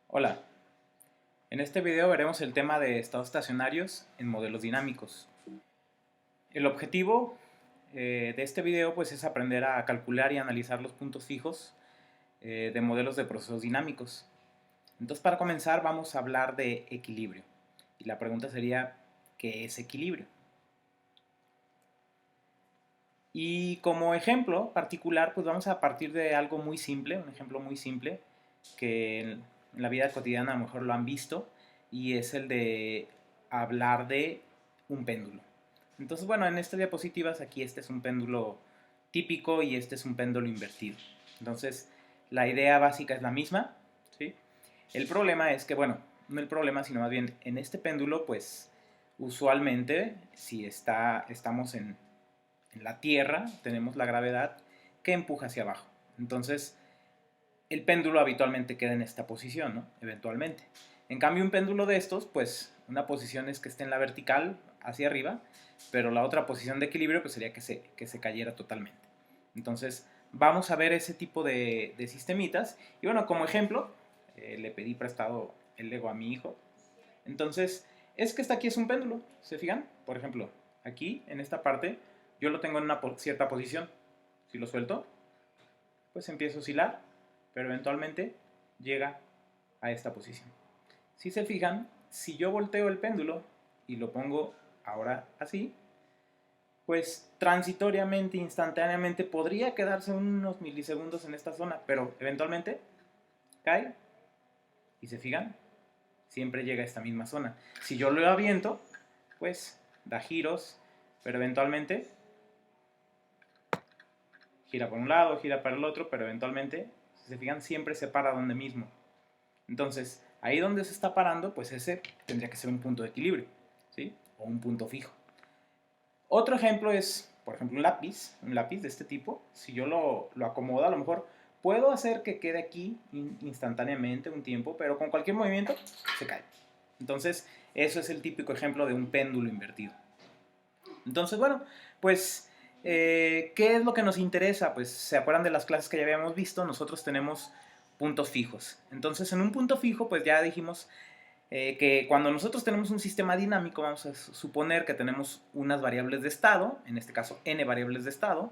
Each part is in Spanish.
Hola, en este video veremos el tema de estados estacionarios en modelos dinámicos. El objetivo de este video pues, es aprender a calcular y analizar los puntos fijos de modelos de procesos dinámicos. Entonces, para comenzar vamos a hablar de equilibrio. Y la pregunta sería, ¿qué es equilibrio? Y como ejemplo particular, pues vamos a partir de algo muy simple, un ejemplo muy simple, que en la vida cotidiana a lo mejor lo han visto, y es el de hablar de un péndulo. Entonces, bueno, en estas diapositivas aquí este es un péndulo típico y este es un péndulo invertido. Entonces, la idea básica es la misma, ¿sí? El problema es que, bueno, no el problema, sino más bien en este péndulo, pues usualmente si estamos en la Tierra, tenemos la gravedad que empuja hacia abajo. Entonces, el péndulo habitualmente queda en esta posición, ¿no? Eventualmente. En cambio, un péndulo de estos, pues una posición es que esté en la vertical, hacia arriba, pero la otra posición de equilibrio pues sería que se cayera totalmente. Entonces, vamos a ver ese tipo de sistemitas. Y bueno, como ejemplo, le pedí prestado el Lego a mi hijo. Entonces, es que esta aquí es un péndulo, ¿se fijan? Por ejemplo, aquí, en esta parte, yo lo tengo en una cierta posición. Si lo suelto, pues empieza a oscilar, pero eventualmente llega a esta posición. Si se fijan, si yo volteo el péndulo y lo pongo ahora así, pues transitoriamente, instantáneamente, podría quedarse unos milisegundos en esta zona, pero eventualmente cae y se fijan, siempre llega a esta misma zona. Si yo lo aviento, pues da giros, pero eventualmente gira por un lado, gira para el otro, pero eventualmente, si se fijan, siempre se para donde mismo. Entonces, ahí donde se está parando, pues ese tendría que ser un punto de equilibrio, ¿sí? O un punto fijo. Otro ejemplo es, por ejemplo, un lápiz de este tipo. Si yo lo acomodo, a lo mejor puedo hacer que quede aquí instantáneamente un tiempo, pero con cualquier movimiento se cae. Entonces, eso es el típico ejemplo de un péndulo invertido. Entonces, bueno, pues, ¿qué es lo que nos interesa? Pues, ¿se acuerdan de las clases que ya habíamos visto? Nosotros tenemos puntos fijos. Entonces, en un punto fijo, pues ya dijimos que cuando nosotros tenemos un sistema dinámico, vamos a suponer que tenemos unas variables de estado, en este caso n variables de estado,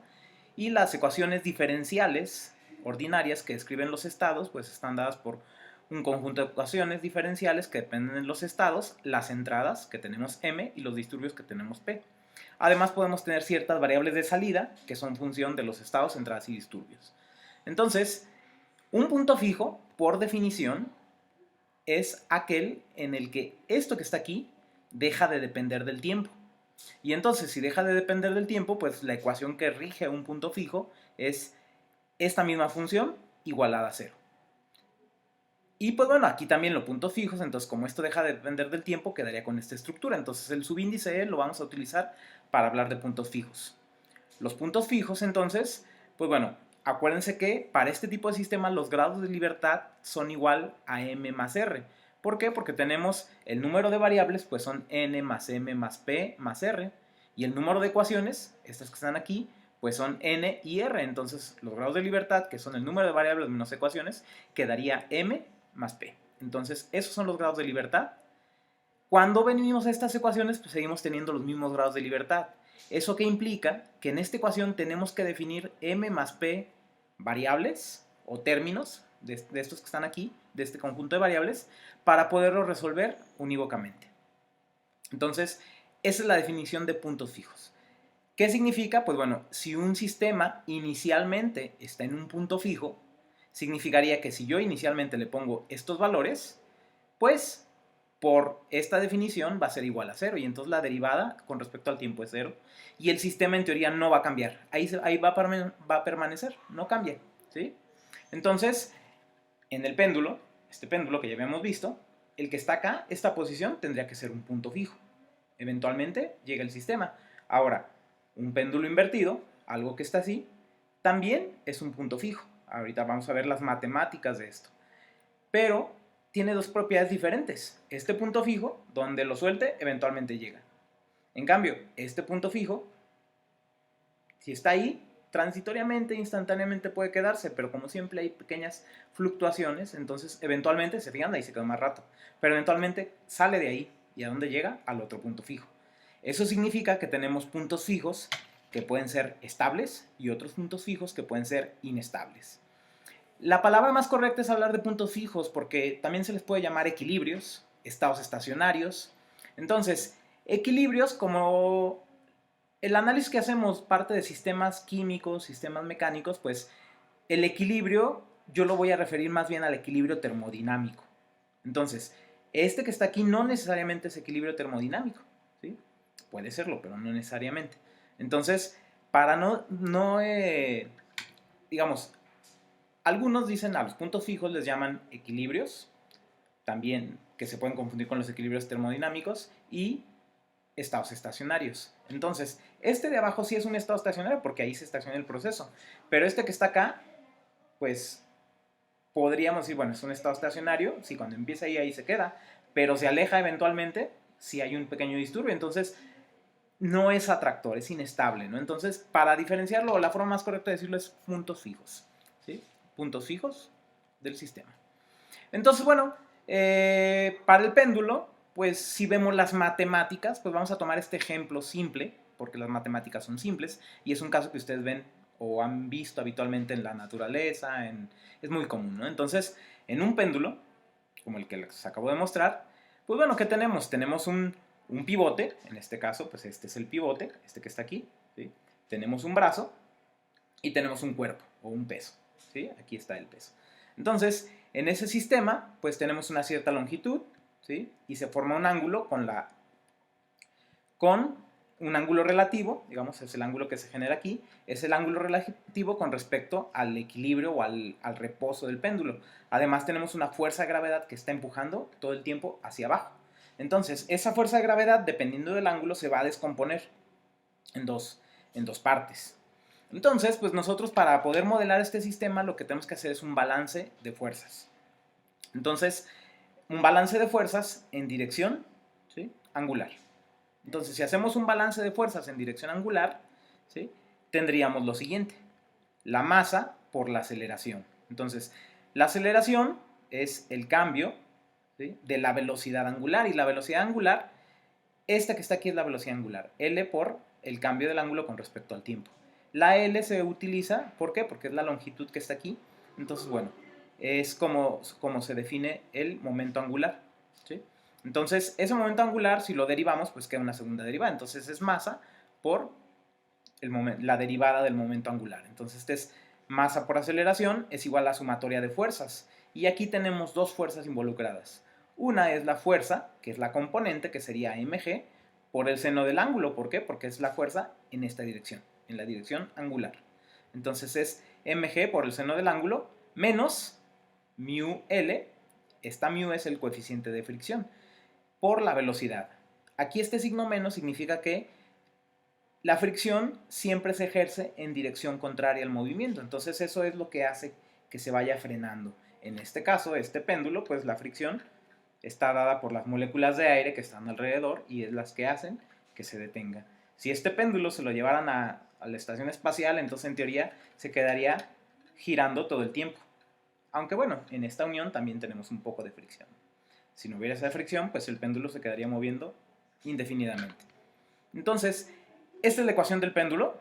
y las ecuaciones diferenciales ordinarias que describen los estados, pues están dadas por un conjunto de ecuaciones diferenciales que dependen de los estados, las entradas, que tenemos m, y los disturbios, que tenemos p. Además podemos tener ciertas variables de salida, que son función de los estados, entradas y disturbios. Entonces, un punto fijo, por definición, es aquel en el que esto que está aquí deja de depender del tiempo. Y entonces, si deja de depender del tiempo, pues la ecuación que rige un punto fijo es esta misma función igualada a cero. Y pues bueno, aquí también los puntos fijos, entonces como esto deja de depender del tiempo, quedaría con esta estructura. Entonces el subíndice lo vamos a utilizar para hablar de puntos fijos. Los puntos fijos, entonces, pues bueno, acuérdense que para este tipo de sistemas los grados de libertad son igual a m más r. ¿Por qué? Porque tenemos el número de variables, pues son n más m más p más r. Y el número de ecuaciones, estas que están aquí, pues son n y r. Entonces los grados de libertad, que son el número de variables menos ecuaciones, quedaría m más p. Entonces esos son los grados de libertad. Cuando venimos a estas ecuaciones, pues seguimos teniendo los mismos grados de libertad. ¿Eso qué implica? Que en esta ecuación tenemos que definir m más p variables o términos de estos que están aquí, de este conjunto de variables, para poderlo resolver unívocamente. Entonces, esa es la definición de puntos fijos. ¿Qué significa? Pues bueno, si un sistema inicialmente está en un punto fijo, significaría que si yo inicialmente le pongo estos valores, pues por esta definición va a ser igual a cero, y entonces la derivada con respecto al tiempo es cero, y el sistema en teoría no va a cambiar, ahí va a permanecer, no cambia, ¿sí? Entonces, en el péndulo, este péndulo que ya habíamos visto, el que está acá, esta posición tendría que ser un punto fijo, eventualmente llega el sistema. Ahora, un péndulo invertido, algo que está así, también es un punto fijo. Ahorita vamos a ver las matemáticas de esto, pero tiene dos propiedades diferentes. Este punto fijo, donde lo suelte, eventualmente llega. En cambio, este punto fijo, si está ahí, transitoriamente, instantáneamente puede quedarse, pero como siempre hay pequeñas fluctuaciones, entonces eventualmente, se fijan, ahí se queda más rato, pero eventualmente sale de ahí. ¿Y a dónde llega? Al otro punto fijo. Eso significa que tenemos puntos fijos que pueden ser estables y otros puntos fijos que pueden ser inestables. La palabra más correcta es hablar de puntos fijos porque también se les puede llamar equilibrios, estados estacionarios. Entonces, equilibrios, como el análisis que hacemos parte de sistemas químicos, sistemas mecánicos, pues el equilibrio yo lo voy a referir más bien al equilibrio termodinámico. Entonces, este que está aquí no necesariamente es equilibrio termodinámico, ¿sí? Puede serlo, pero no necesariamente. Entonces, para digamos, algunos dicen a los puntos fijos les llaman equilibrios, también que se pueden confundir con los equilibrios termodinámicos, y estados estacionarios. Entonces, este de abajo sí es un estado estacionario porque ahí se estaciona el proceso, pero este que está acá, pues podríamos decir, bueno, es un estado estacionario, sí, cuando empieza ahí se queda, pero se aleja eventualmente si hay un pequeño disturbio, entonces no es atractor, es inestable, ¿no? Entonces, para diferenciarlo, la forma más correcta de decirlo es puntos fijos, ¿sí? Puntos fijos del sistema. Entonces, bueno, para el péndulo, pues si vemos las matemáticas, pues vamos a tomar este ejemplo simple, porque las matemáticas son simples, y es un caso que ustedes ven o han visto habitualmente en la naturaleza, es muy común, ¿no? Entonces, en un péndulo, como el que les acabo de mostrar, pues bueno, ¿qué tenemos? Tenemos un pivote, en este caso, pues este es el pivote, este que está aquí, ¿sí? Tenemos un brazo y tenemos un cuerpo o un peso, ¿sí? Aquí está el peso. Entonces, en ese sistema, pues tenemos una cierta longitud, ¿sí? Y se forma un ángulo con un ángulo relativo, digamos, es el ángulo que se genera aquí, es el ángulo relativo con respecto al equilibrio o al reposo del péndulo. Además, tenemos una fuerza de gravedad que está empujando todo el tiempo hacia abajo. Entonces, esa fuerza de gravedad, dependiendo del ángulo, se va a descomponer en dos partes. Entonces, pues nosotros para poder modelar este sistema lo que tenemos que hacer es un balance de fuerzas. Entonces, un balance de fuerzas en dirección, ¿sí?, angular. Entonces, si hacemos un balance de fuerzas en dirección angular, ¿sí?, tendríamos lo siguiente: la masa por la aceleración. Entonces, la aceleración es el cambio, ¿sí?, de la velocidad angular, y la velocidad angular, esta que está aquí es la velocidad angular, L por el cambio del ángulo con respecto al tiempo. La L se utiliza, ¿por qué? Porque es la longitud que está aquí. Entonces, bueno, es como se define el momento angular, ¿sí? Entonces, ese momento angular, si lo derivamos, pues queda una segunda derivada. Entonces, es masa por la derivada del momento angular. Entonces, este es masa por aceleración, es igual a la sumatoria de fuerzas. Y aquí tenemos dos fuerzas involucradas. Una es la fuerza, que es la componente, que sería mg, por el seno del ángulo. ¿Por qué? Porque es la fuerza en esta dirección, en la dirección angular. Entonces es mg por el seno del ángulo menos mu L, esta mu es el coeficiente de fricción, por la velocidad. Aquí este signo menos significa que la fricción siempre se ejerce en dirección contraria al movimiento. Entonces eso es lo que hace que se vaya frenando. En este caso, este péndulo, pues la fricción está dada por las moléculas de aire que están alrededor y es las que hacen que se detenga. Si este péndulo se lo llevaran a la estación espacial, entonces en teoría se quedaría girando todo el tiempo. Aunque bueno, en esta unión también tenemos un poco de fricción. Si no hubiera esa fricción, pues el péndulo se quedaría moviendo indefinidamente. Entonces, esta es la ecuación del péndulo.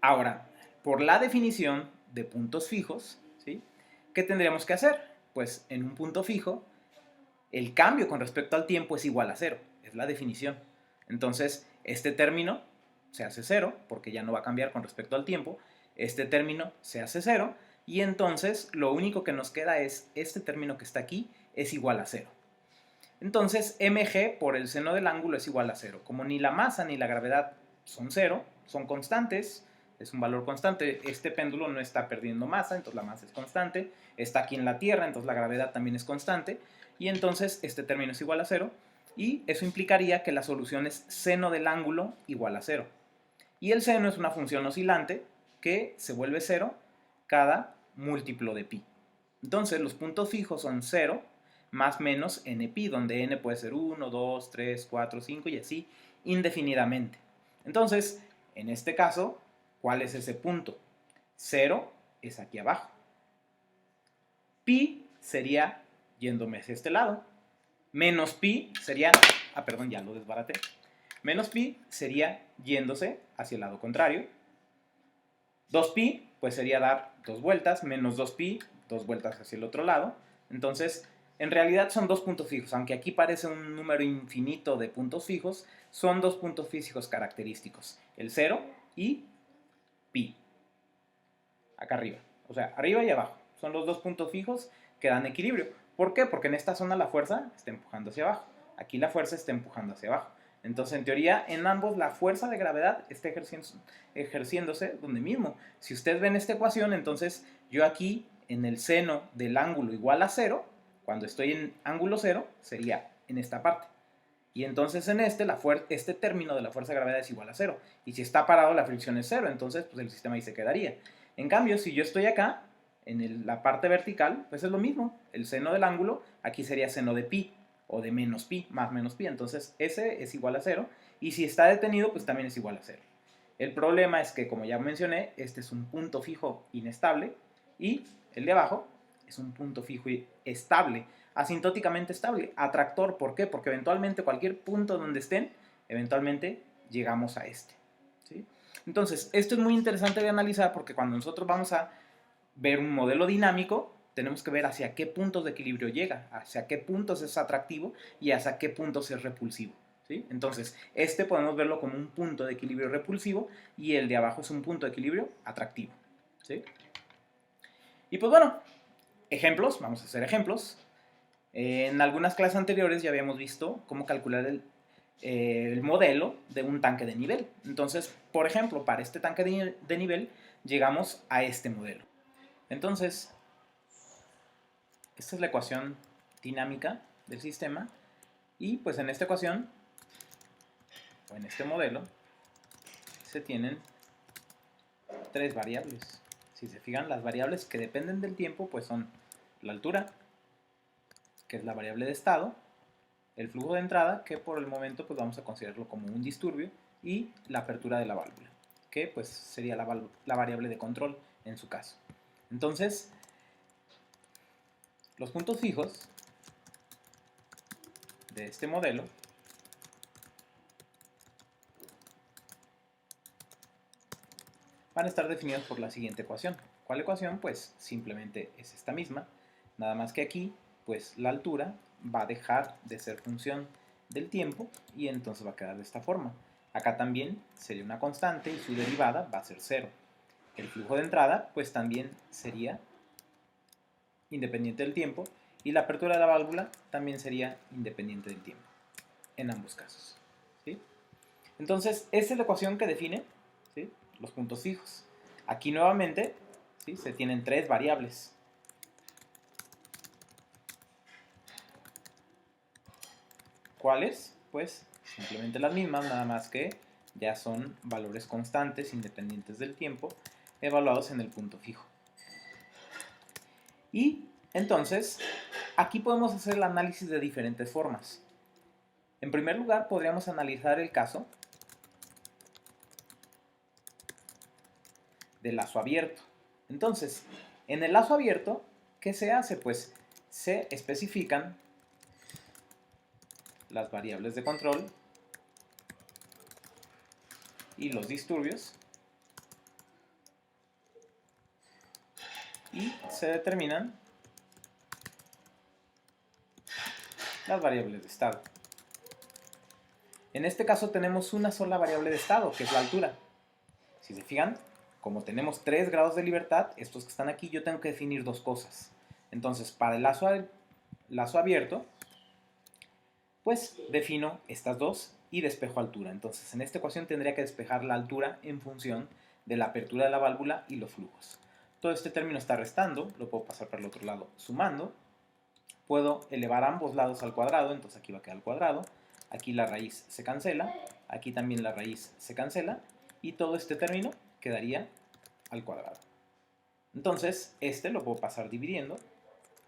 Ahora, por la definición de puntos fijos, ¿sí?, ¿qué tendríamos que hacer? Pues en un punto fijo, el cambio con respecto al tiempo es igual a cero. Es la definición. Entonces, este término se hace cero, porque ya no va a cambiar con respecto al tiempo. Este término se hace cero, y entonces lo único que nos queda es este término que está aquí, es igual a cero. Entonces, mg por el seno del ángulo es igual a cero. Como ni la masa ni la gravedad son cero, son constantes, es un valor constante. Este péndulo no está perdiendo masa, entonces la masa es constante. Está aquí en la Tierra, entonces la gravedad también es constante. Y entonces este término es igual a cero. Y eso implicaría que la solución es seno del ángulo igual a cero. Y el seno es una función oscilante que se vuelve cero cada múltiplo de pi. Entonces los puntos fijos son 0 más menos npi, donde n puede ser 1, 2, 3, 4, 5 y así indefinidamente. Entonces, en este caso, ¿Cuál es ese punto? 0 es aquí abajo. Pi sería yéndome hacia este lado. Menos pi sería... perdón, ya lo desbaraté. Menos pi sería yéndose hacia el lado contrario. 2pi, pues sería dar 2 vueltas. Menos 2pi, 2 vueltas hacia el otro lado. Entonces, en realidad son 2 puntos fijos. Aunque aquí parece un número infinito de puntos fijos, son 2 puntos físicos característicos. El 0 y pi. Acá arriba. O sea, arriba y abajo. Son los 2 puntos fijos que dan equilibrio. ¿Por qué? Porque en esta zona la fuerza está empujando hacia abajo. Aquí la fuerza está empujando hacia abajo. Entonces, en teoría, en ambos la fuerza de gravedad está ejerciéndose donde mismo. Si ustedes ven esta ecuación, entonces yo aquí, en el seno del ángulo igual a 0, cuando estoy en ángulo 0, sería en esta parte. Y entonces en este término de la fuerza de gravedad es igual a 0. Y si está parado, la fricción es 0. Entonces, pues el sistema ahí se quedaría. En cambio, si yo estoy acá, en la parte vertical, pues es lo mismo. El seno del ángulo, aquí sería seno de pi, o de menos pi, más menos pi. Entonces, ese es igual a 0. Y si está detenido, pues también es igual a 0. El problema es que, como ya mencioné, este es un punto fijo inestable, y el de abajo es un punto fijo estable, asintóticamente estable, atractor. ¿Por qué? Porque eventualmente cualquier punto donde estén, eventualmente llegamos a este. ¿Sí? Entonces, esto es muy interesante de analizar, porque cuando nosotros vamos a ver un modelo dinámico, tenemos que ver hacia qué puntos de equilibrio llega, hacia qué puntos es atractivo y hacia qué puntos es repulsivo. ¿Sí? Entonces, este podemos verlo como un punto de equilibrio repulsivo y el de abajo es un punto de equilibrio atractivo. ¿Sí? Y pues bueno, ejemplos, vamos a hacer ejemplos. En algunas clases anteriores ya habíamos visto cómo calcular el modelo de un tanque de nivel. Entonces, por ejemplo, para este tanque de nivel llegamos a este modelo. Entonces, esta es la ecuación dinámica del sistema y pues en esta ecuación, o en este modelo, se tienen 3 variables. Si se fijan, las variables que dependen del tiempo pues son la altura, que es la variable de estado, el flujo de entrada, que por el momento pues vamos a considerarlo como un disturbio, y la apertura de la válvula, que pues sería la variable de control en su caso. Entonces, los puntos fijos de este modelo van a estar definidos por la siguiente ecuación. ¿Cuál ecuación? Pues simplemente es esta misma, nada más que aquí pues la altura va a dejar de ser función del tiempo y entonces va a quedar de esta forma. Acá también sería una constante y su derivada va a ser 0. El flujo de entrada pues también sería independiente del tiempo y la apertura de la válvula también sería independiente del tiempo en ambos casos. ¿Sí? Entonces, esta es la ecuación que define, ¿sí?, los puntos fijos. Aquí nuevamente, ¿sí?, se tienen 3 variables. ¿Cuáles? Pues simplemente las mismas, nada más que ya son valores constantes independientes del tiempo evaluados en el punto fijo. Y entonces, aquí podemos hacer el análisis de diferentes formas. En primer lugar, podríamos analizar el caso del lazo abierto. Entonces, en el lazo abierto, ¿qué se hace? Pues se especifican las variables de control y los disturbios y se determinan las variables de estado. En este caso tenemos una sola variable de estado, que es la altura. Si se fijan, como tenemos 3 grados de libertad, estos que están aquí, yo tengo que definir 2 cosas. Entonces, para el lazo abierto, pues defino estas 2 y despejo altura. Entonces, en esta ecuación tendría que despejar la altura en función de la apertura de la válvula y los flujos. Todo este término está restando, lo puedo pasar para el otro lado sumando. Puedo elevar ambos lados al cuadrado, entonces aquí va a quedar al cuadrado. Aquí la raíz se cancela, aquí también la raíz se cancela, y todo este término quedaría al cuadrado. Entonces, este lo puedo pasar dividiendo,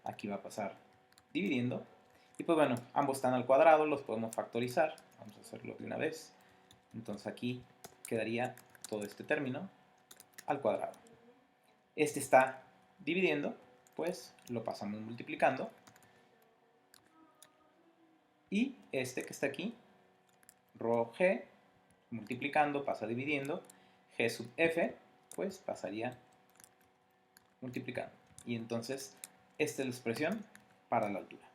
aquí va a pasar dividiendo, y pues bueno, ambos están al cuadrado, los podemos factorizar, vamos a hacerlo de una vez. Entonces aquí quedaría todo este término, al cuadrado. Este está dividiendo, pues lo pasamos multiplicando. Y este que está aquí, rho g, multiplicando, pasa dividiendo, g sub f, pues pasaría multiplicando. Y entonces, esta es la expresión para la altura.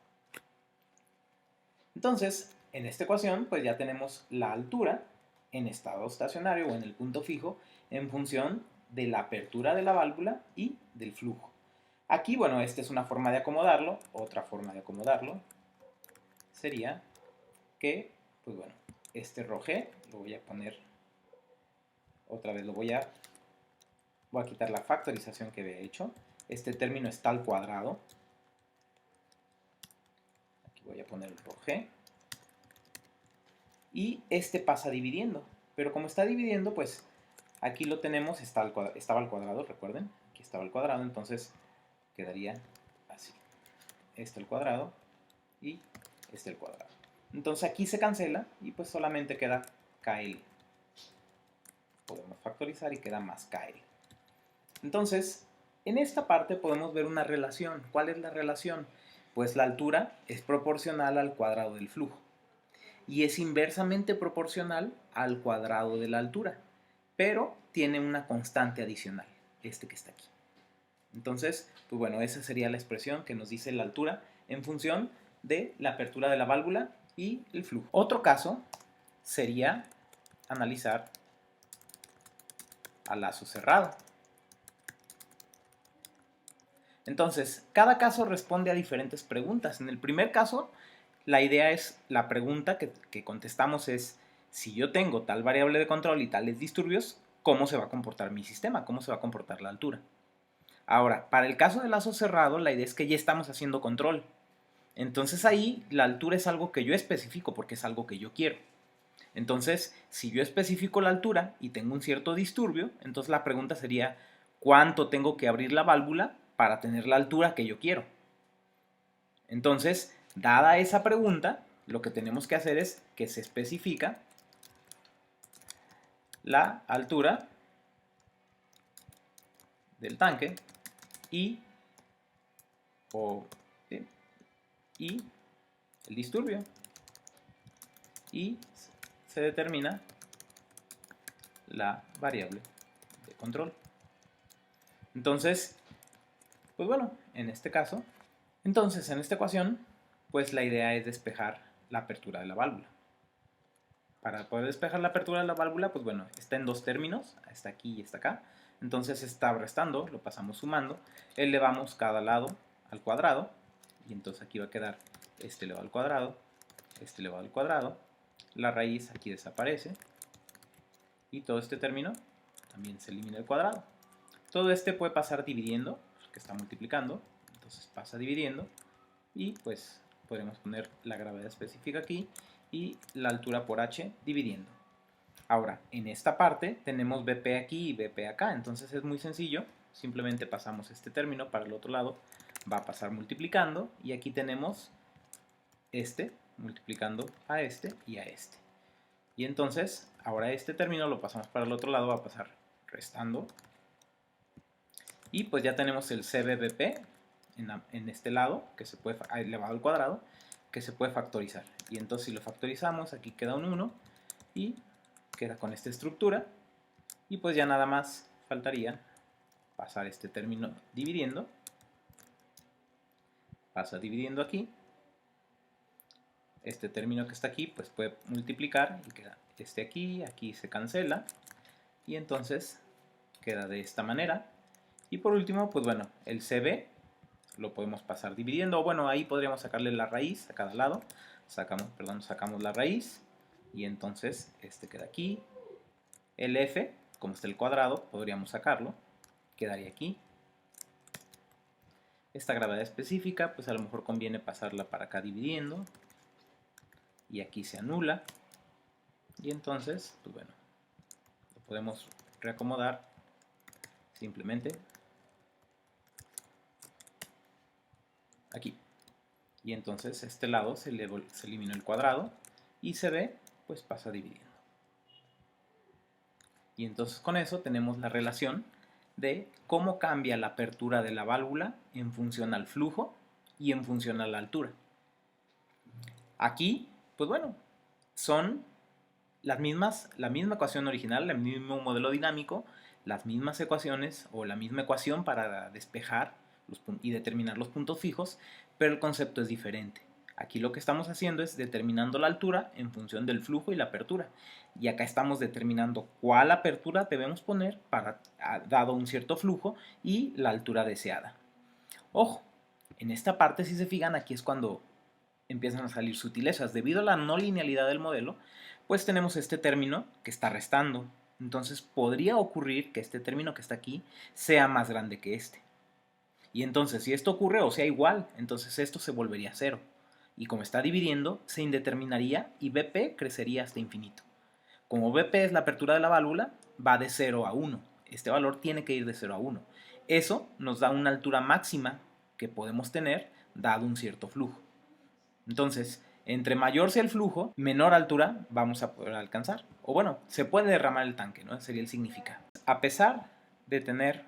Entonces, en esta ecuación, pues ya tenemos la altura en estado estacionario o en el punto fijo en función de la apertura de la válvula y del flujo. Aquí, bueno, esta es una forma de acomodarlo. Otra forma de acomodarlo sería que, pues bueno, este rho g lo voy a poner, otra vez voy a quitar la factorización que había hecho. Este término está al cuadrado. Aquí voy a poner el rho g. Y este pasa dividiendo. Pero como está dividiendo, pues aquí lo tenemos, estaba al cuadrado, recuerden. Aquí estaba al cuadrado, entonces quedaría así. Este al cuadrado y este al cuadrado. Entonces aquí se cancela y pues solamente queda KL. Podemos factorizar y queda más KL. Entonces, en esta parte podemos ver una relación. ¿Cuál es la relación? Pues la altura es proporcional al cuadrado del flujo y es inversamente proporcional al cuadrado de la altura, pero tiene una constante adicional, este que está aquí. Entonces, pues bueno, esa sería la expresión que nos dice la altura en función de la apertura de la válvula y el flujo. Otro caso sería analizar a lazo cerrado. Entonces, cada caso responde a diferentes preguntas. En el primer caso, la idea es, la pregunta que contestamos es, si yo tengo tal variable de control y tales disturbios, ¿cómo se va a comportar mi sistema? ¿Cómo se va a comportar la altura? Ahora, para el caso de lazo cerrado, la idea es que ya estamos haciendo control. Entonces ahí la altura es algo que yo especifico porque es algo que yo quiero. Entonces, si yo especifico la altura y tengo un cierto disturbio, entonces la pregunta sería, ¿cuánto tengo que abrir la válvula para tener la altura que yo quiero? Entonces, dada esa pregunta, lo que tenemos que hacer es que se especifica la altura del tanque y el disturbio, y se determina la variable de control. Entonces, pues bueno, en este caso, entonces en esta ecuación, pues la idea es despejar la apertura de la válvula. Para poder despejar la apertura de la válvula, pues bueno, está en dos términos, está aquí y está acá. Entonces está restando, lo pasamos sumando, elevamos cada lado al cuadrado, y entonces aquí va a quedar este elevado al cuadrado, este elevado al cuadrado, la raíz aquí desaparece, y todo este término también se elimina el cuadrado. Todo este puede pasar dividiendo, que está multiplicando, entonces pasa dividiendo, y pues podremos poner la gravedad específica aquí, y la altura por h dividiendo. Ahora, en esta parte tenemos BP aquí y BP acá, entonces es muy sencillo, simplemente pasamos este término para el otro lado, va a pasar multiplicando, y aquí tenemos este multiplicando a este y a este. Y entonces, ahora este término lo pasamos para el otro lado, va a pasar restando, y pues ya tenemos el CBBP en este lado, que se puede elevado al cuadrado, que se puede factorizar. Y entonces si lo factorizamos, aquí queda un 1 y queda con esta estructura. Y pues ya nada más faltaría pasar este término dividiendo. Pasa dividiendo aquí. Este término que está aquí pues puede multiplicar y queda este aquí, aquí se cancela. Y entonces queda de esta manera. Y por último, pues bueno, el CB lo podemos pasar dividiendo, o bueno, ahí podríamos sacarle la raíz a cada lado, sacamos la raíz, y entonces este queda aquí, el F, como está el cuadrado, podríamos sacarlo, quedaría aquí. Esta gravedad específica, pues a lo mejor conviene pasarla para acá dividiendo, y aquí se anula, y entonces, pues bueno, lo podemos reacomodar simplemente aquí. Y entonces este lado se eliminó el cuadrado y se ve, pues pasa dividiendo. Y entonces con eso tenemos la relación de cómo cambia la apertura de la válvula en función al flujo y en función a la altura. Aquí, pues bueno, son la misma ecuación original, el mismo modelo dinámico, las mismas ecuaciones o la misma ecuación para despejar y determinar los puntos fijos, pero el concepto es diferente. Aquí lo que estamos haciendo es determinando la altura en función del flujo y la apertura. Y acá estamos determinando cuál apertura debemos poner dado un cierto flujo y la altura deseada. Ojo, en esta parte, si se fijan, aquí es cuando empiezan a salir sutilezas. Debido a la no linealidad del modelo, pues tenemos este término que está restando. Entonces podría ocurrir que este término que está aquí sea más grande que este. Y entonces si esto ocurre o sea igual, entonces esto se volvería cero. Y como está dividiendo, se indeterminaría y BP crecería hasta infinito. Como BP es la apertura de la válvula, va de 0 a 1. Este valor tiene que ir de 0 a 1. Eso nos da una altura máxima que podemos tener dado un cierto flujo. Entonces, entre mayor sea el flujo, menor altura vamos a poder alcanzar. O bueno, se puede derramar el tanque, ¿no? Sería el significado. A pesar de tener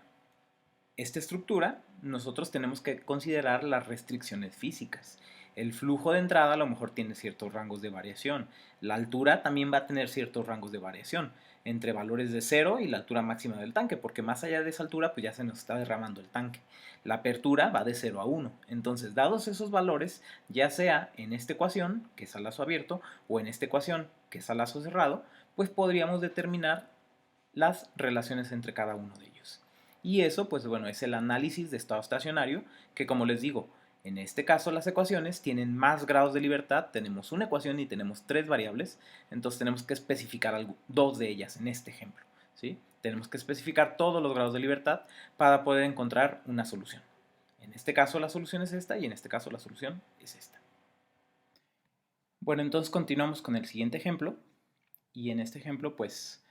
esta estructura, nosotros tenemos que considerar las restricciones físicas. El flujo de entrada a lo mejor tiene ciertos rangos de variación. La altura también va a tener ciertos rangos de variación entre valores de 0 y la altura máxima del tanque, porque más allá de esa altura pues ya se nos está derramando el tanque. La apertura va de 0 a 1. Entonces, dados esos valores, ya sea en esta ecuación, que es a lazo abierto, o en esta ecuación, que es a lazo cerrado, pues podríamos determinar las relaciones entre cada uno de ellos. Y eso, pues bueno, es el análisis de estado estacionario, que como les digo, en este caso las ecuaciones tienen más grados de libertad, tenemos una ecuación y tenemos 3 variables, entonces tenemos que especificar 2 de ellas en este ejemplo, ¿sí? Tenemos que especificar todos los grados de libertad para poder encontrar una solución. En este caso la solución es esta y en este caso la solución es esta. Bueno, entonces continuamos con el siguiente ejemplo y en este ejemplo pues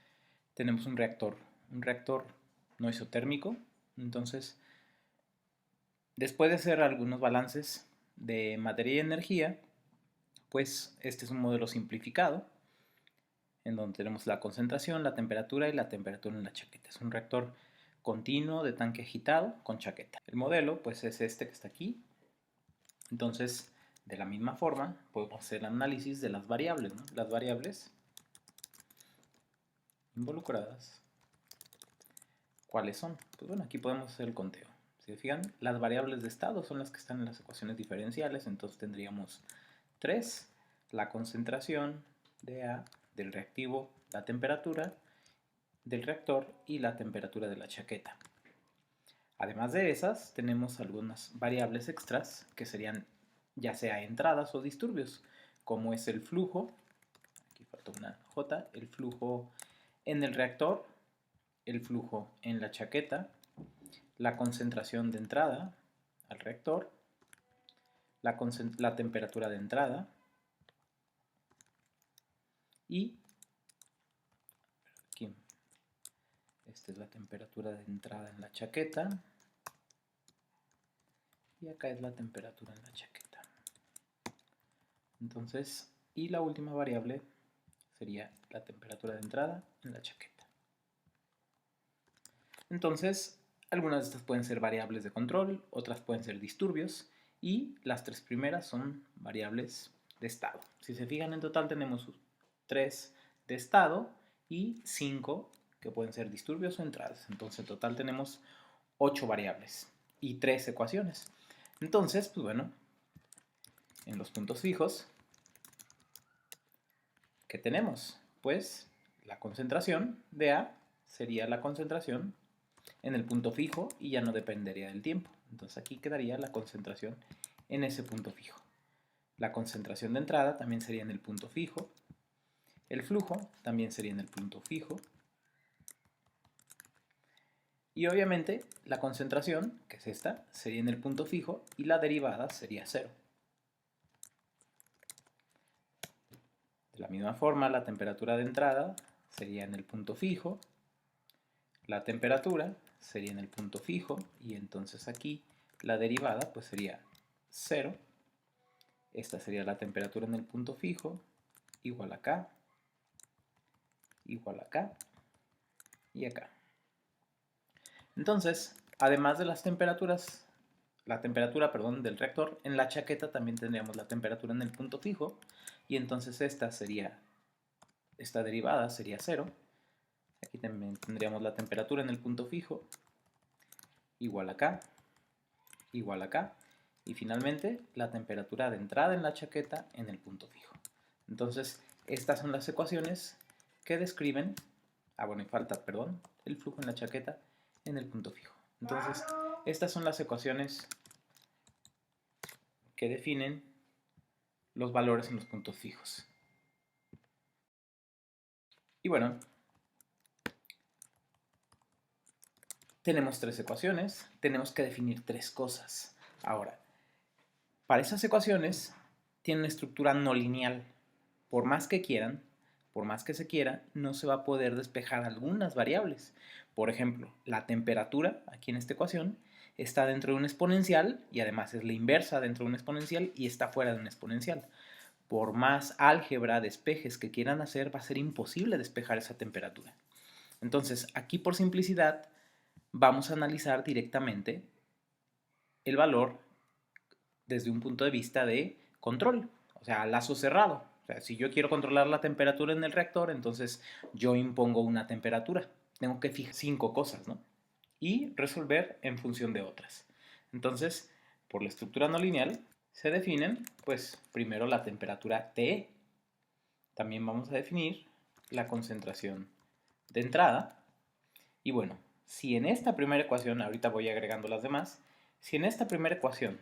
tenemos un reactor no isotérmico. Entonces, después de hacer algunos balances de materia y energía, pues este es un modelo simplificado en donde tenemos la concentración, la temperatura y la temperatura en la chaqueta. Es un reactor continuo de tanque agitado con chaqueta. El modelo pues es este que está aquí. Entonces, de la misma forma, podemos hacer el análisis de las variables, ¿no? Las variables involucradas. ¿Cuáles son? Pues bueno, aquí podemos hacer el conteo. Si se fijan, las variables de estado son las que están en las ecuaciones diferenciales, entonces tendríamos 3, la concentración de A del reactivo, la temperatura del reactor y la temperatura de la chaqueta. Además de esas, tenemos algunas variables extras que serían ya sea entradas o disturbios, como es el flujo, aquí falta una J, el flujo en el reactor, el flujo en la chaqueta, la concentración de entrada al reactor, la temperatura de entrada y aquí, esta es la temperatura de entrada en la chaqueta y acá es la temperatura en la chaqueta. Entonces, y la última variable sería la temperatura de entrada en la chaqueta. Entonces, algunas de estas pueden ser variables de control, otras pueden ser disturbios y las 3 primeras son variables de estado. Si se fijan, en total tenemos 3 de estado y 5 que pueden ser disturbios o entradas. Entonces, en total tenemos 8 variables y 3 ecuaciones. Entonces, pues bueno, en los puntos fijos, ¿qué tenemos? Pues la concentración de A sería la concentración en el punto fijo y ya no dependería del tiempo. Entonces aquí quedaría la concentración en ese punto fijo. La concentración de entrada también sería en el punto fijo. El flujo también sería en el punto fijo. Y obviamente la concentración, que es esta, sería en el punto fijo y la derivada sería 0. De la misma forma, la temperatura de entrada sería en el punto fijo. La temperatura sería en el punto fijo y entonces aquí la derivada pues sería 0. Esta sería la temperatura en el punto fijo, igual acá y acá. Entonces, además de las temperaturas, la temperatura, perdón, del reactor, en la chaqueta también tendríamos la temperatura en el punto fijo, y entonces esta derivada sería 0. Aquí también tendríamos la temperatura en el punto fijo, igual acá, y finalmente la temperatura de entrada en la chaqueta en el punto fijo. Entonces, estas son las ecuaciones que describen, bueno, y falta, perdón, el flujo en la chaqueta en el punto fijo. Entonces, estas son las ecuaciones que definen los valores en los puntos fijos. Y bueno, tenemos tres ecuaciones, tenemos que definir tres cosas. Ahora, para esas ecuaciones tienen estructura no lineal. Por más que quieran, por más que se quiera, no se va a poder despejar algunas variables. Por ejemplo, la temperatura, aquí en esta ecuación, está dentro de un exponencial y además es la inversa dentro de un exponencial y está fuera de un exponencial. Por más álgebra, despejes que quieran hacer, va a ser imposible despejar esa temperatura. Entonces, aquí por simplicidad, vamos a analizar directamente el valor desde un punto de vista de control, o sea, lazo cerrado. O sea, si yo quiero controlar la temperatura en el reactor, entonces yo impongo una temperatura. Tengo que fijar 5 cosas, ¿no? Y resolver en función de otras. Entonces, por la estructura no lineal, se definen, pues, primero la temperatura TE. También vamos a definir la concentración de entrada. Y bueno, si en esta primera ecuación, ahorita voy agregando las demás, si en esta primera ecuación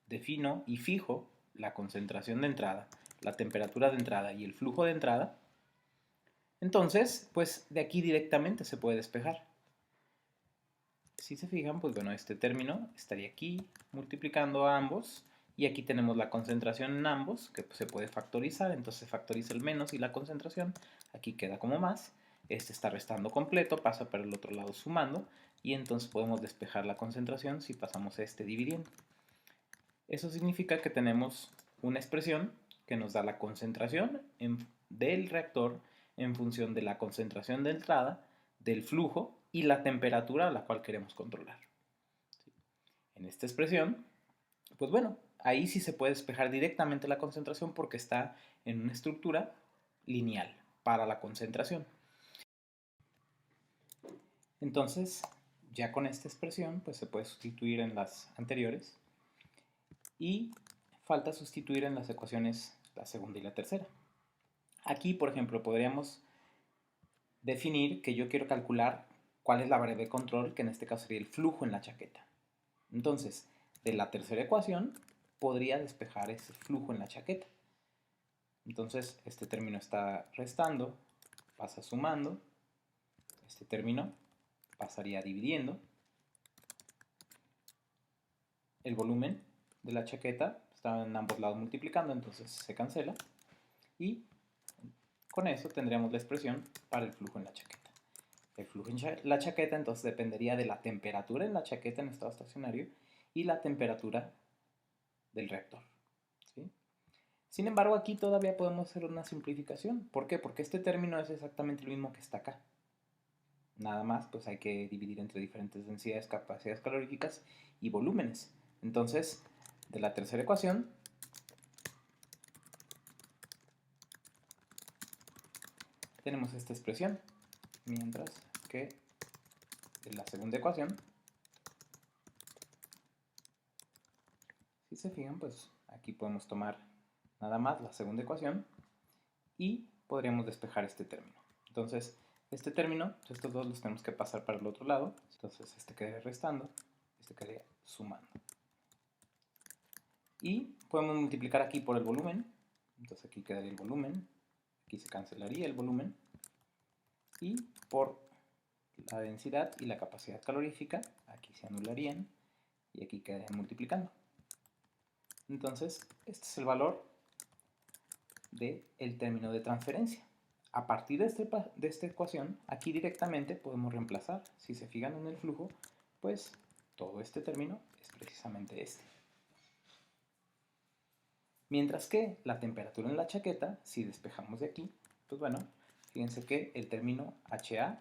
defino y fijo la concentración de entrada, la temperatura de entrada y el flujo de entrada, entonces, pues de aquí directamente se puede despejar. Si se fijan, pues bueno, este término estaría aquí multiplicando a ambos y aquí tenemos la concentración en ambos, que se puede factorizar, entonces se factoriza el menos y la concentración, aquí queda como más, este está restando completo, pasa por el otro lado sumando, y entonces podemos despejar la concentración si pasamos este dividiendo. Eso significa que tenemos una expresión que nos da la concentración del reactor en función de la concentración de entrada, del flujo y la temperatura a la cual queremos controlar. En esta expresión, pues bueno, ahí sí se puede despejar directamente la concentración porque está en una estructura lineal para la concentración. Entonces, ya con esta expresión, pues se puede sustituir en las anteriores y falta sustituir en las ecuaciones la segunda y la tercera. Aquí, por ejemplo, podríamos definir que yo quiero calcular cuál es la variable de control, que en este caso sería el flujo en la chaqueta. Entonces, de la tercera ecuación, podría despejar ese flujo en la chaqueta. Entonces, este término está restando, pasa sumando, este término pasaría dividiendo, el volumen de la chaqueta está en ambos lados multiplicando, entonces se cancela, y con eso tendríamos la expresión para el flujo en la chaqueta. El flujo en la chaqueta entonces dependería de la temperatura en la chaqueta en estado estacionario y la temperatura del reactor. ¿Sí? Sin embargo, aquí todavía podemos hacer una simplificación. ¿Por qué? Porque este término es exactamente lo mismo que está acá. Nada más, pues hay que dividir entre diferentes densidades, capacidades caloríficas y volúmenes. Entonces, de la tercera ecuación, tenemos esta expresión, mientras que de la segunda ecuación, si se fijan, pues aquí podemos tomar nada más la segunda ecuación y podríamos despejar este término. Entonces, este término, estos dos los tenemos que pasar para el otro lado, entonces este quedaría restando, este quedaría sumando. Y podemos multiplicar aquí por el volumen, entonces aquí quedaría el volumen, aquí se cancelaría el volumen, y por la densidad y la capacidad calorífica, aquí se anularían, y aquí quedarían multiplicando. Entonces, este es el valor del término de transferencia. A partir de esta ecuación, aquí directamente podemos reemplazar. Si se fijan en el flujo, pues todo este término es precisamente este. Mientras que la temperatura en la chaqueta, si despejamos de aquí, pues bueno, fíjense que el término HA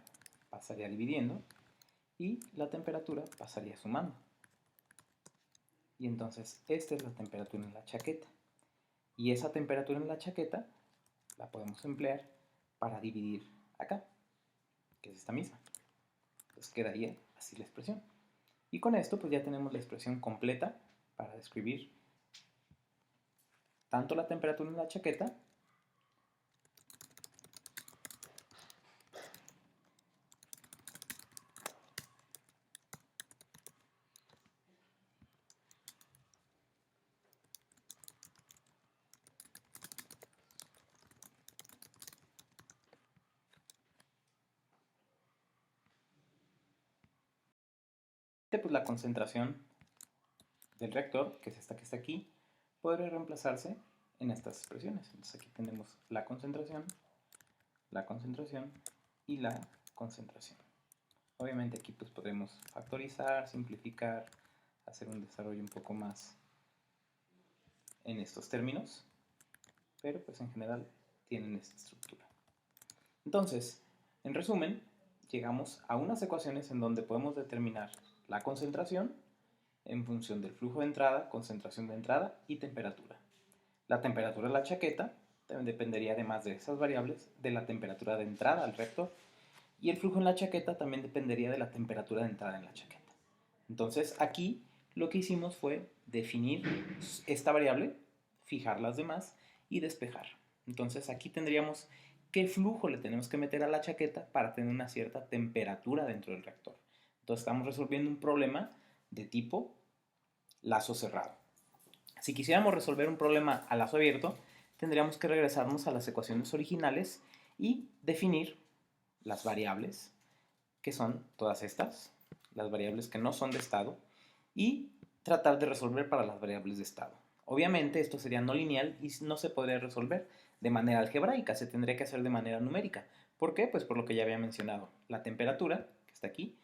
pasaría dividiendo y la temperatura pasaría sumando. Y entonces esta es la temperatura en la chaqueta. Y esa temperatura en la chaqueta la podemos emplear para dividir acá, que es esta misma. Entonces quedaría así la expresión. Y con esto pues ya tenemos la expresión completa para describir tanto la temperatura en la chaqueta pues la concentración del reactor, que es esta que está aquí, podría reemplazarse en estas expresiones. Entonces aquí tenemos la concentración y la concentración. Obviamente aquí pues podemos factorizar, simplificar, hacer un desarrollo un poco más en estos términos, pero pues en general tienen esta estructura. Entonces, en resumen, llegamos a unas ecuaciones en donde podemos determinar la concentración en función del flujo de entrada, concentración de entrada y temperatura. La temperatura de la chaqueta dependería, además de esas variables, de la temperatura de entrada al reactor, y el flujo en la chaqueta también dependería de la temperatura de entrada en la chaqueta. Entonces aquí lo que hicimos fue definir esta variable, fijar las demás y despejar. Entonces aquí tendríamos qué flujo le tenemos que meter a la chaqueta para tener una cierta temperatura dentro del reactor. Entonces estamos resolviendo un problema de tipo lazo cerrado. Si quisiéramos resolver un problema a lazo abierto, tendríamos que regresarnos a las ecuaciones originales y definir las variables, que son todas estas, las variables que no son de estado, y tratar de resolver para las variables de estado. Obviamente esto sería no lineal y no se podría resolver de manera algebraica, se tendría que hacer de manera numérica. ¿Por qué? Pues por lo que ya había mencionado. La temperatura, que está aquí,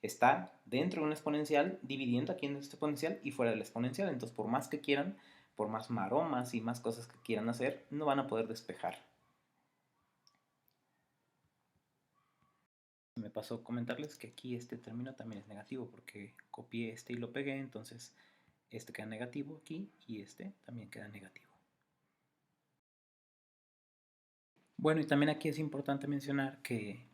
está dentro de una exponencial, dividiendo aquí en esta exponencial y fuera de la exponencial. Entonces, por más que quieran, por más maromas y más cosas que quieran hacer, no van a poder despejar. Me pasó comentarles que aquí este término también es negativo porque copié este y lo pegué, entonces este queda negativo aquí y este también queda negativo. Bueno, y también aquí es importante mencionar que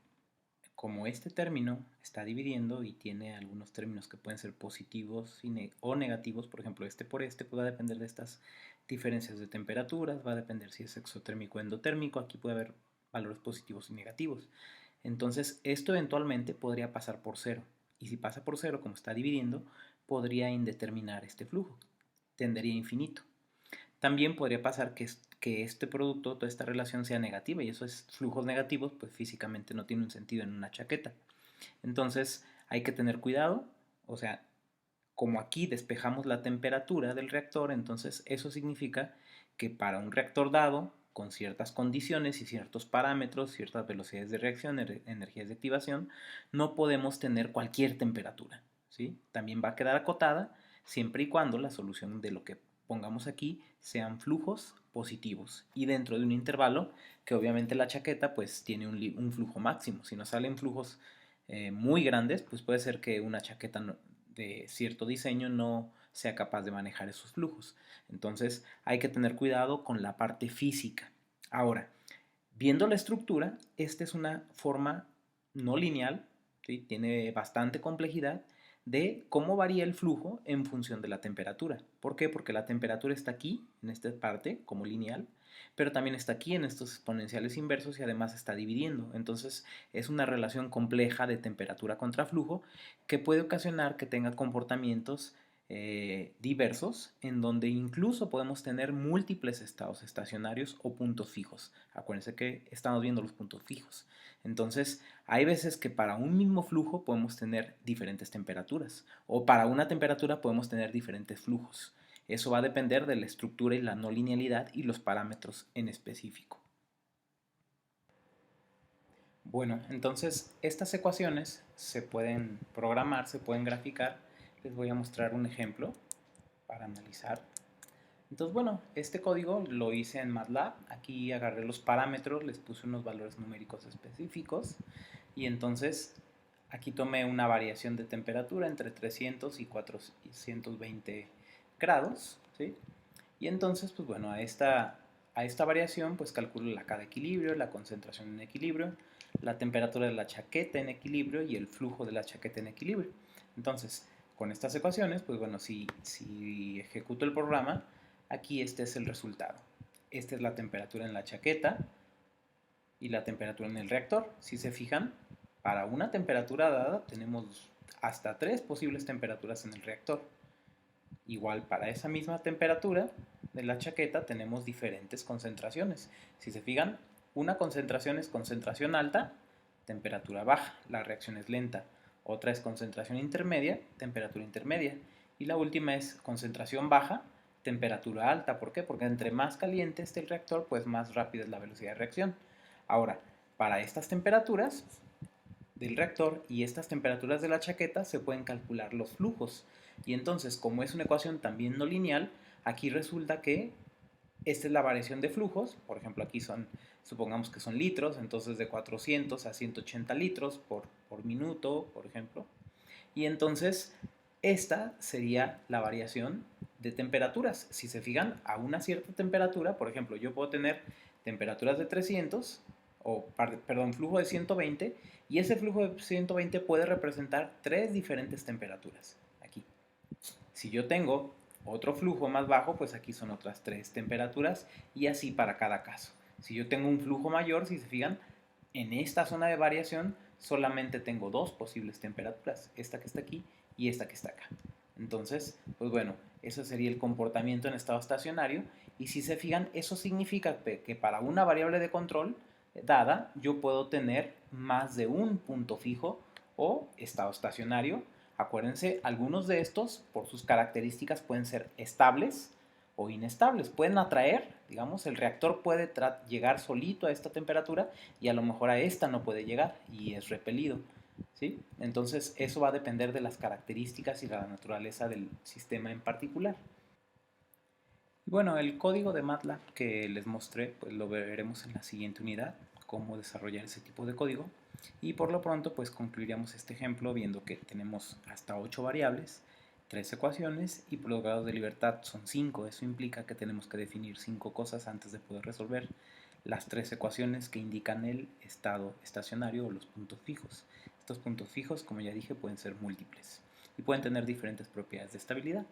como este término está dividiendo y tiene algunos términos que pueden ser positivos o negativos, por ejemplo, este por este, pues va a depender de estas diferencias de temperaturas, va a depender si es exotérmico o endotérmico, aquí puede haber valores positivos y negativos. Entonces, esto eventualmente podría pasar por cero. Y si pasa por cero, como está dividiendo, podría indeterminar este flujo. Tendería a infinito. También podría pasar que este producto, toda esta relación sea negativa y esos flujos negativos pues físicamente no tienen sentido en una chaqueta. Entonces hay que tener cuidado, o sea, como aquí despejamos la temperatura del reactor, entonces eso significa que para un reactor dado, con ciertas condiciones y ciertos parámetros, ciertas velocidades de reacción, energías de activación, no podemos tener cualquier temperatura, ¿sí? También va a quedar acotada siempre y cuando la solución de lo que pongamos aquí sean flujos positivos y dentro de un intervalo que obviamente la chaqueta pues tiene un flujo máximo. Si nos salen flujos muy grandes, pues puede ser que una chaqueta de cierto diseño no sea capaz de manejar esos flujos. Entonces hay que tener cuidado con la parte física. Ahora, viendo la estructura, esta es una forma no lineal, ¿sí? Tiene bastante complejidad de cómo varía el flujo en función de la temperatura. ¿Por qué? Porque la temperatura está aquí, en esta parte, como lineal, pero también está aquí en estos exponenciales inversos y además está dividiendo. Entonces es una relación compleja de temperatura contra flujo que puede ocasionar que tenga comportamientos diversos, en donde incluso podemos tener múltiples estados estacionarios o puntos fijos. Acuérdense que estamos viendo los puntos fijos. Entonces, hay veces que para un mismo flujo podemos tener diferentes temperaturas, o para una temperatura podemos tener diferentes flujos. Eso va a depender de la estructura y la no linealidad y los parámetros en específico. Bueno, entonces estas ecuaciones se pueden programar, se pueden graficar. Les voy a mostrar un ejemplo para analizar. Entonces, bueno, este código lo hice en MATLAB. Aquí agarré los parámetros, les puse unos valores numéricos específicos y entonces aquí tomé una variación de temperatura entre 300 y 420 grados, ¿sí? Y entonces, pues bueno, a esta variación, pues calculo la K de equilibrio, la concentración en equilibrio, la temperatura de la chaqueta en equilibrio y el flujo de la chaqueta en equilibrio. Entonces, con estas ecuaciones, pues bueno, si ejecuto el programa, aquí este es el resultado. Esta es la temperatura en la chaqueta y la temperatura en el reactor. Si se fijan, para una temperatura dada tenemos hasta 3 posibles temperaturas en el reactor. Igual para esa misma temperatura de la chaqueta tenemos diferentes concentraciones. Si se fijan, una concentración es concentración alta, temperatura baja, la reacción es lenta. Otra es concentración intermedia, temperatura intermedia. Y la última es concentración baja, temperatura alta. ¿Por qué? Porque entre más caliente esté el reactor, pues más rápida es la velocidad de reacción. Ahora, para estas temperaturas del reactor y estas temperaturas de la chaqueta se pueden calcular los flujos. Y entonces, como es una ecuación también no lineal, aquí resulta que esta es la variación de flujos. Por ejemplo, aquí supongamos que son litros, entonces de 400 a 180 litros por minuto, por ejemplo. Y entonces, esta sería la variación de temperaturas. Si se fijan, a una cierta temperatura, por ejemplo, yo puedo tener temperaturas de 300, flujo de 120, y ese flujo de 120 puede representar 3 diferentes temperaturas. Aquí. Si yo tengo otro flujo más bajo, pues aquí son otras 3 temperaturas, y así para cada caso. Si yo tengo un flujo mayor, si se fijan, en esta zona de variación solamente tengo 2 posibles temperaturas, esta que está aquí y esta que está acá. Entonces, pues bueno, eso sería el comportamiento en estado estacionario, y si se fijan, eso significa que para una variable de control dada, yo puedo tener más de un punto fijo o estado estacionario. Acuérdense, algunos de estos, por sus características, pueden ser estables o inestables. Pueden atraer, digamos, el reactor puede llegar solito a esta temperatura y a lo mejor a esta no puede llegar y es repelido, ¿sí? Entonces, eso va a depender de las características y la naturaleza del sistema en particular. Y bueno, el código de MATLAB que les mostré, pues lo veremos en la siguiente unidad, cómo desarrollar ese tipo de código. Y por lo pronto, pues concluiríamos este ejemplo viendo que tenemos hasta 8 variables, 3 ecuaciones y por los grados de libertad son 5. Eso implica que tenemos que definir 5 cosas antes de poder resolver las 3 ecuaciones que indican el estado estacionario o los puntos fijos. Estos puntos fijos, como ya dije, pueden ser múltiples y pueden tener diferentes propiedades de estabilidad.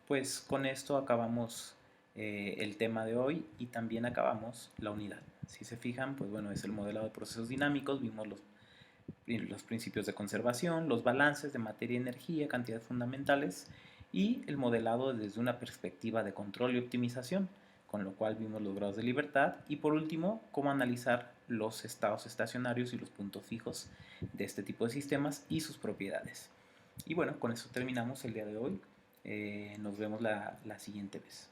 Pues con esto acabamos el tema de hoy y también acabamos la unidad. Si se fijan, pues bueno, es el modelado de procesos dinámicos, vimos los principios de conservación, los balances de materia y energía, cantidades fundamentales y el modelado desde una perspectiva de control y optimización, con lo cual vimos los grados de libertad y por último, cómo analizar los estados estacionarios y los puntos fijos de este tipo de sistemas y sus propiedades. Y bueno, con eso terminamos el día de hoy. Nos vemos la siguiente vez.